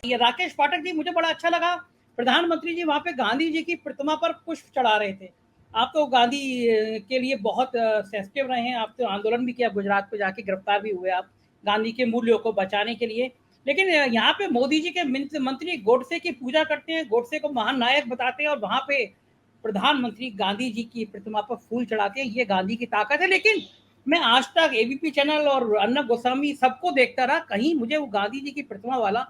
ये राकेश पाठक जी, मुझे बड़ा अच्छा लगा, प्रधानमंत्री जी वहाँ पे गांधी जी की प्रतिमा पर पुष्प चढ़ा रहे थे। आप तो गांधी के लिए बहुत सेंसिटिव रहे हैं, आप तो आंदोलन भी किया, गुजरात में जाके गिरफ्तार भी हुए आप गांधी के मूल्यों को बचाने के लिए। लेकिन यहाँ पे मोदी जी के मंत्री गोडसे की पूजा करते हैं, गोडसे को महान नायक बताते हैं, और वहाँ पे प्रधानमंत्री गांधी जी की प्रतिमा पर फूल चढ़ाते हैं। ये गांधी की ताकत है। लेकिन मैं आज तक एबीपी चैनल और अन्ना गोस्वामी सबको देखता रहा, कहीं मुझे वो गांधी जी की प्रतिमा वाला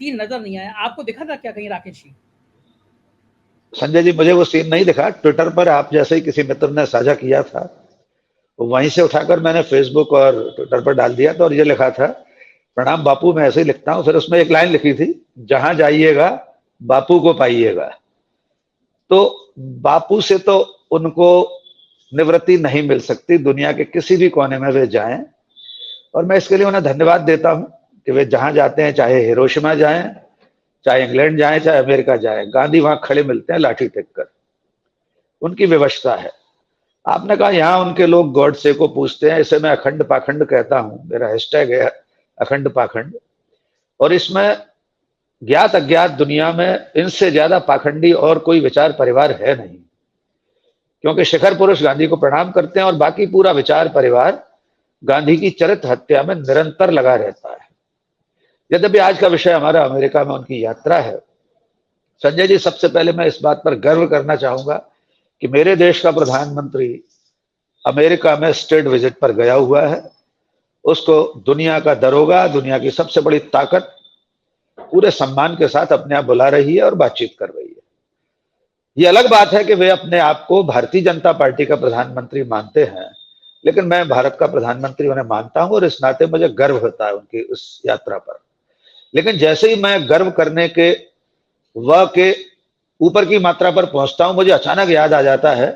सीन नजर नहीं आया। आपको दिखा था क्या कहीं राकेश जी? संजय जी, मुझे वो सीन नहीं दिखा। ट्विटर पर आप जैसे ही किसी मित्र ने साझा किया था, वहीं से उठाकर मैंने फेसबुक और ट्विटर पर डाल दिया था, और ये लिखा था, प्रणाम बापू। मैं ऐसे ही लिखता हूँ। फिर उसमें एक लाइन लिखी थी, जहां जाइएगा बापू को पाइएगा। तो बापू से तो उनको निवृत्ति नहीं मिल सकती, दुनिया के किसी भी कोने में वे जाएं। और मैं इसके लिए उन्हें धन्यवाद देता हूं कि वे जहां जाते हैं, चाहे हिरोशिमा जाएं, चाहे इंग्लैंड जाएं, चाहे अमेरिका जाएं, गांधी वहां खड़े मिलते हैं लाठी टेक कर। उनकी व्यवस्था है। आपने कहा यहां उनके लोग गॉडसे को पूछते हैं, इसे मैं अखंड पाखंड कहता हूं। मेरा हैशटैग है अखंड पाखंड। और इसमें ज्ञात अज्ञात दुनिया में इनसे ज्यादा पाखंडी और कोई विचार परिवार है नहीं, क्योंकि शिखर पुरुष गांधी को प्रणाम करते हैं और बाकी पूरा विचार परिवार गांधी की चरित्र हत्या में निरंतर लगा रहता है। यद्यपि आज का विषय हमारा अमेरिका में उनकी यात्रा है, संजय जी, सबसे पहले मैं इस बात पर गर्व करना चाहूंगा कि मेरे देश का प्रधानमंत्री अमेरिका में स्टेट विजिट पर गया हुआ है। उसको दुनिया का दरोगा, दुनिया की सबसे बड़ी ताकत पूरे सम्मान के साथ अपने आप बुला रही है और बातचीत कर रही है। ये अलग बात है कि वे अपने आप को भारतीय जनता पार्टी का प्रधानमंत्री मानते हैं, लेकिन मैं भारत का प्रधानमंत्री उन्हें मानता हूं, और इस नाते मुझे गर्व होता है उनकी उस यात्रा पर। लेकिन जैसे ही मैं गर्व करने के वह के ऊपर की मात्रा पर पहुंचता हूं, मुझे अचानक याद आ जाता है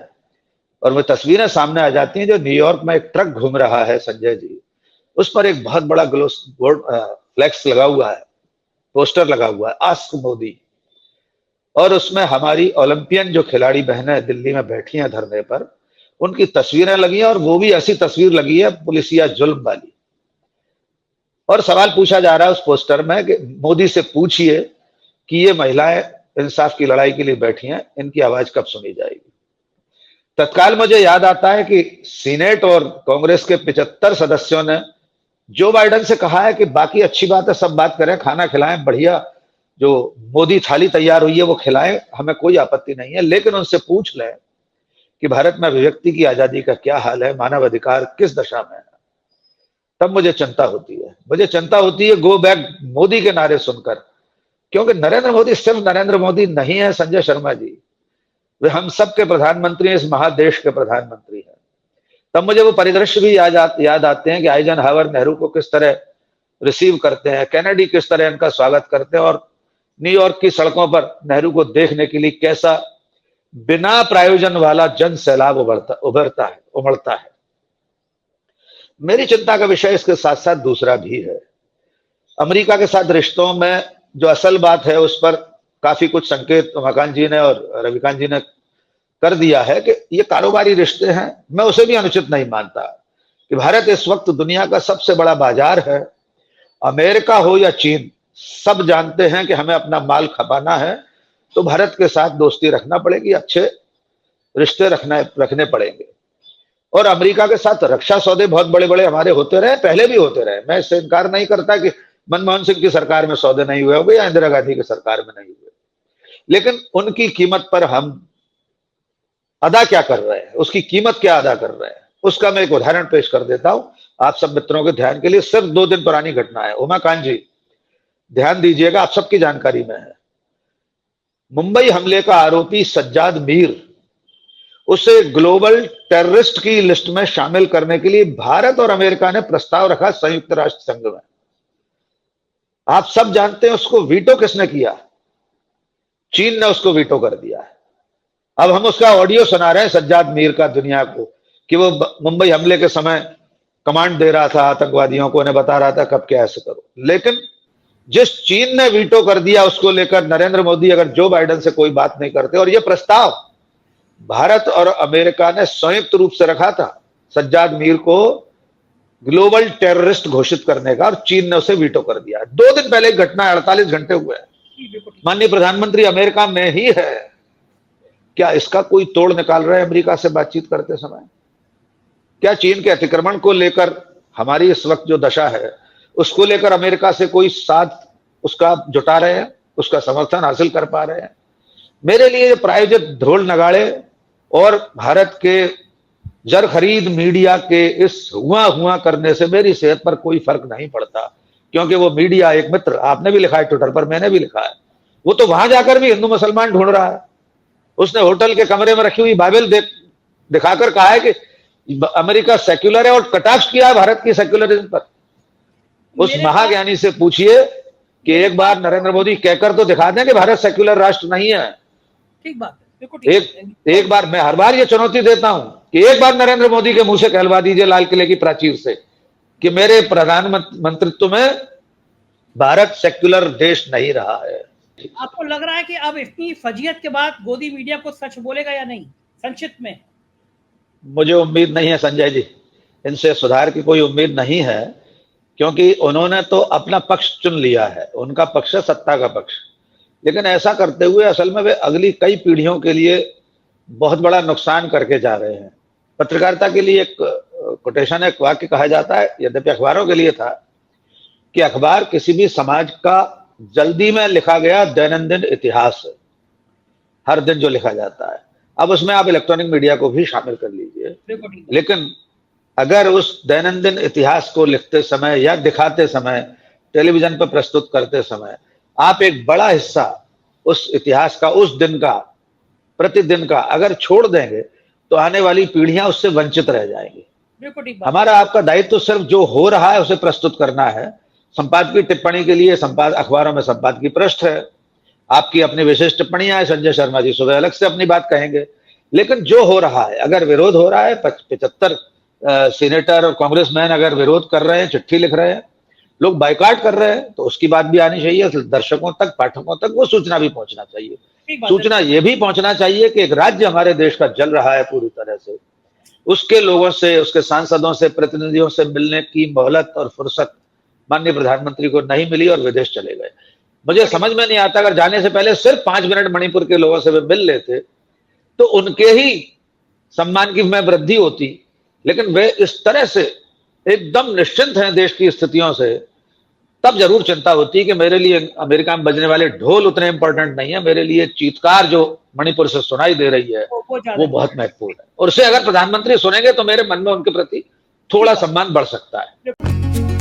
और वो तस्वीरें सामने आ जाती हैं जो न्यूयॉर्क में एक ट्रक घूम रहा है, संजय जी। उस पर एक बहुत बड़ा बोर्ड फ्लेक्स लगा हुआ है, पोस्टर लगा हुआ है, आस्क मोदी। और उसमें हमारी ओलंपियन जो खिलाड़ी बहनें दिल्ली में बैठी हैं धरने पर, उनकी तस्वीरें लगी हैं, और वो भी ऐसी तस्वीर लगी है पुलिसिया जुल्म वाली। और सवाल पूछा जा रहा है उस पोस्टर में कि मोदी से पूछिए कि ये महिलाएं इंसाफ की लड़ाई के लिए बैठी हैं, इनकी आवाज कब सुनी जाएगी। तत्काल मुझे याद आता है कि सीनेट और कांग्रेस के 75 सदस्यों ने जो बाइडेन से कहा है कि बाकी अच्छी बात है, सब बात करें, खाना खिलाएं, बढ़िया जो मोदी थाली तैयार हुई है वो खिलाएं, हमें कोई आपत्ति नहीं है, लेकिन उनसे पूछ लें कि भारत में अभिव्यक्ति की आजादी का क्या हाल है, मानव अधिकार किस दशा में है। तब मुझे चिंता होती है, मुझे चिंता होती है गो बैक मोदी के नारे सुनकर। क्योंकि नरेंद्र मोदी सिर्फ नरेंद्र मोदी नहीं है संजय शर्मा जी, वे हम सब के प्रधानमंत्री हैं, इस महादेश के प्रधानमंत्री हैं। तब मुझे वो परिदृश्य भी याद आते हैं कि आइजनहावर नेहरू को किस तरह रिसीव करते हैं, कैनेडी किस तरह इनका स्वागत करते हैं, और न्यूयॉर्क की सड़कों पर नेहरू को देखने के लिए कैसा बिना प्रायोजन वाला जन सैलाब उमड़ता है। मेरी चिंता का विषय इसके साथ साथ दूसरा भी है। अमेरिका के साथ रिश्तों में जो असल बात है उस पर काफी कुछ संकेत उमाकांत जी ने और रविकांत जी ने कर दिया है कि ये कारोबारी रिश्ते हैं। मैं उसे भी अनुचित नहीं मानता कि भारत इस वक्त दुनिया का सबसे बड़ा बाजार है। अमेरिका हो या चीन, सब जानते हैं कि हमें अपना माल खपाना है, तो भारत के साथ दोस्ती रखना पड़ेगी, अच्छे रिश्ते रखने पड़ेंगे। और अमेरिका के साथ रक्षा सौदे बहुत बड़े बड़े हमारे होते रहे, पहले भी होते रहे। मैं इससे इनकार नहीं करता कि मनमोहन सिंह की सरकार में सौदे नहीं हुए होंगे या इंदिरा गांधी की सरकार में नहीं हुए, लेकिन उनकी कीमत पर हम अदा क्या कर रहे हैं, उसकी कीमत क्या अदा कर रहे हैं, उसका मैं एक उदाहरण पेश कर देता हूं आप सब मित्रों के ध्यान के लिए। सिर्फ 2 दिन पुरानी घटना है, उमाकांत जी ध्यान दीजिएगा, आप सबकी जानकारी में है। मुंबई हमले का आरोपी सज्जाद मीर, उसे ग्लोबल टेररिस्ट की लिस्ट में शामिल करने के लिए भारत और अमेरिका ने प्रस्ताव रखा संयुक्त राष्ट्र संघ में। आप सब जानते हैं उसको वीटो किसने किया? चीन ने उसको वीटो कर दिया है। अब हम उसका ऑडियो सुना रहे हैं सज्जाद मीर का दुनिया को कि वो मुंबई हमले के समय कमांड दे रहा था आतंकवादियों को, उन्हें बता रहा था कब क्या ऐसे करो। लेकिन जिस चीन ने वीटो कर दिया उसको लेकर नरेंद्र मोदी अगर जो बाइडेन से कोई बात नहीं करते, और यह प्रस्ताव भारत और अमेरिका ने संयुक्त रूप से रखा था सज्जाद मीर को ग्लोबल टेररिस्ट घोषित करने का, और चीन ने उसे वीटो कर दिया। 2 दिन पहले एक घटना 48 घंटे हुए हैं। माननीय प्रधानमंत्री अमेरिका में ही है, क्या इसका कोई तोड़ निकाल रहे हैं अमेरिका से बातचीत करते समय? क्या चीन के अतिक्रमण को लेकर हमारी इस वक्त जो दशा है उसको लेकर अमेरिका से कोई साथ उसका जुटा रहे हैं, उसका समर्थन हासिल कर पा रहे हैं? मेरे लिए प्रायोजित ढोल नगाड़े और भारत के जर खरीद मीडिया के इस हुआ करने से मेरी सेहत पर कोई फर्क नहीं पड़ता, क्योंकि वो मीडिया एक मित्र, आपने भी लिखा है ट्विटर पर, मैंने भी लिखा है, वो तो वहां जाकर भी हिंदू मुसलमान ढूंढ रहा है। उसने होटल के कमरे में रखी हुई बाइबल दिखाकर कहा है कि अमेरिका सेक्युलर है, और कटाक्ष किया है भारत की सेक्युलरिज्म पर। उस महाज्ञानी से पूछिए कि एक बार नरेंद्र मोदी कहकर तो दिखा दें कि भारत सेक्युलर राष्ट्र नहीं है। ठीक बात है, एक बार, मैं हर बार ये चुनौती देता हूं कि एक बार नरेंद्र मोदी के मुंह से कहलवा दीजिए लाल किले की प्राचीर से कि मेरे प्रधानमंत्रित्व में भारत सेक्युलर देश नहीं रहा है। आपको लग रहा है कि अब इतनी फजीयत के बाद गोदी मीडिया को सच बोलेगा या नहीं? संक्षिप्त में। मुझे उम्मीद नहीं है संजय जी, इनसे सुधार की कोई उम्मीद नहीं है, क्योंकि उन्होंने तो अपना पक्ष चुन लिया है, उनका पक्ष है सत्ता का पक्ष। लेकिन ऐसा करते हुए असल में वे अगली कई पीढ़ियों के लिए बहुत बड़ा नुकसान करके जा रहे हैं। पत्रकारिता के लिए एक कोटेशन, एक वाक्य कहा जाता है, यद्यपि अखबारों के लिए था, कि अखबार किसी भी समाज का जल्दी में लिखा गया दैनंदिन इतिहास है, हर दिन जो लिखा जाता है। अब उसमें आप इलेक्ट्रॉनिक मीडिया को भी शामिल कर लीजिए, लेकिन अगर उस दैनंदिन इतिहास को लिखते समय या दिखाते समय, टेलीविजन पर प्रस्तुत करते समय आप एक बड़ा हिस्सा उस इतिहास का, उस दिन का, प्रतिदिन का अगर छोड़ देंगे तो आने वाली पीढ़ियां उससे वंचित रह जाएंगी। हमारा आपका दायित्व तो सिर्फ जो हो रहा है उसे प्रस्तुत करना है। संपादकीय टिप्पणी के लिए अखबारों में संपादकीय पृष्ठ है, आपकी अपनी विशेष टिप्पणियां है, संजय शर्मा जी सुबह अलग से अपनी बात कहेंगे। लेकिन जो हो रहा है, अगर विरोध हो रहा है, 75 सीनेटर और कांग्रेसमैन अगर विरोध कर रहे हैं, चिट्ठी लिख रहे हैं, लोग बाइकाट कर रहे हैं, तो उसकी बात भी आनी चाहिए दर्शकों तक, पाठकों तक वो सूचना भी पहुंचना चाहिए। सूचना ये भी पहुंचना चाहिए कि एक राज्य हमारे देश का जल रहा है पूरी तरह से, उसके लोगों से, उसके सांसदों से, प्रतिनिधियों से मिलने की मोहलत और फुर्सत माननीय प्रधानमंत्री को नहीं मिली और विदेश चले गए। मुझे समझ में नहीं आता, अगर जाने से पहले सिर्फ 5 मिनट मणिपुर के लोगों से वे मिल लेते तो उनके ही सम्मान की में वृद्धि होती। लेकिन वे इस तरह से एकदम निश्चिंत हैं देश की स्थितियों से, तब जरूर चिंता होती है कि मेरे लिए अमेरिका में बजने वाले ढोल उतने इंपॉर्टेंट नहीं है, मेरे लिए चीत्कार जो मणिपुर से सुनाई दे रही है वो बहुत महत्वपूर्ण है। और उसे अगर प्रधानमंत्री सुनेंगे तो मेरे मन में उनके प्रति थोड़ा सम्मान बढ़ सकता है।